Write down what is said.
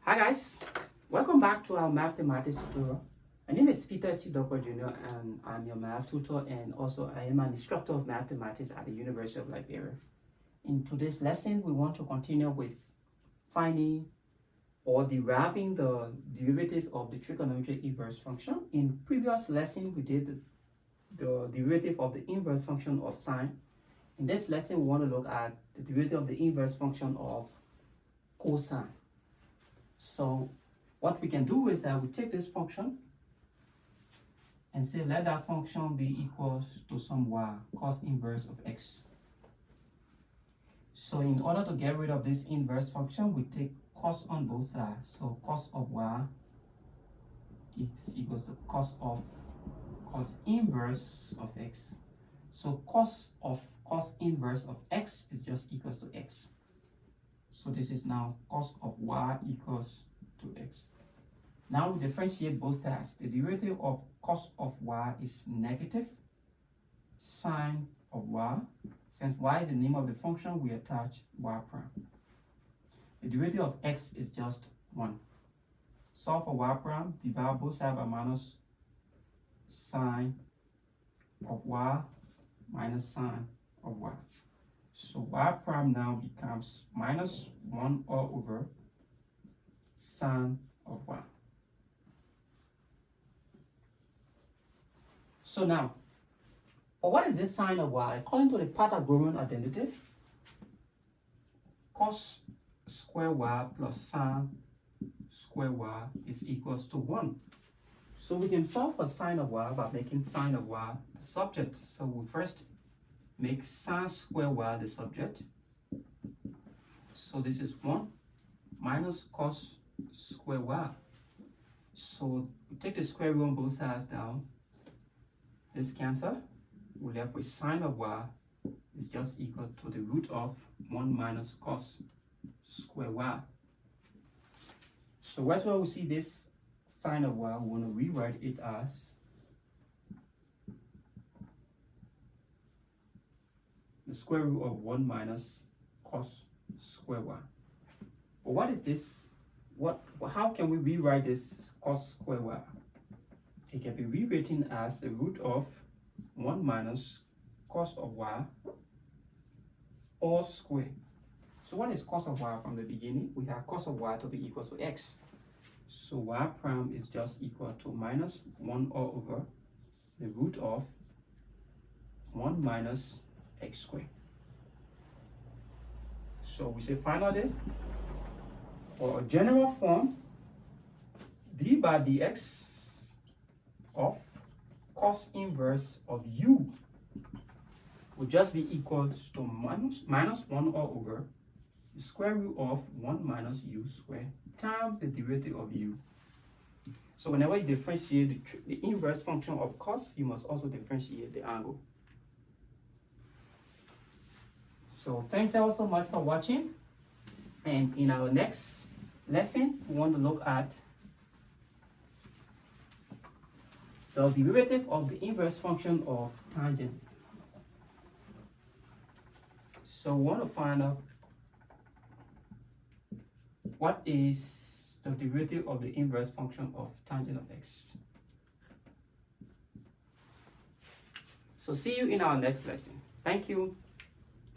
Hi guys, welcome back to our mathematics tutorial. My name is Peter C. Doppler Jr. and I'm your math tutor, and also I am an instructor of mathematics at the University of Liberia. In today's lesson, we want to continue with finding or deriving the derivatives of the trigonometric inverse function. In previous lesson, we did the derivative of the inverse function of sine. In this lesson, we want to look at the derivative of the inverse function of cosine. So what we can do is that we take this function and say let that function be equals to some y, cos inverse of x. So in order to get rid of this inverse function, we take cos on both sides. So cos of y is equals to cos inverse of x. So cos of cos inverse of x is just equals to x. So this is now cos of y equals to x. Now we differentiate both sides. The derivative of cos of y is negative sine of y. Since y is the name of the function, we attach y prime. The derivative of x is just 1. Solve for y prime, divide both sides by minus sine of y minus sine of y. So y prime now becomes minus 1 all over sine of y. So now, what is this sine of y? According to the Pythagorean identity, cos square y plus sine square y is equals to 1. So we can solve for sine of y by making sine of y the subject. So we first make sine square y the subject. So this is 1 minus cos square y. So we take the square root on both sides down. This cancel. We're left with sine of y is just equal to the root of 1 minus cos square y. So right where we see this sine of y, we want to rewrite it as the square root of 1 minus cos square y. But what is this? How can we rewrite this cos square y? It can be rewritten as the root of 1 minus cos of y all square. So what is cos of y from the beginning? We have cos of y to be equal to x. So y prime is just equal to minus 1 all over the root of 1 minus x squared. So we say finally, for a general form, d by dx of cos inverse of u would just be equals to minus 1 all over the square root of 1 minus u squared times the derivative of u. So whenever you differentiate the inverse function of cos, you must also differentiate the angle. So thanks ever so much for watching, and in our next lesson we want to look at the derivative of the inverse function of tangent. So we want to find out what is the derivative of the inverse function of tangent of x. So see you in our next lesson. Thank you.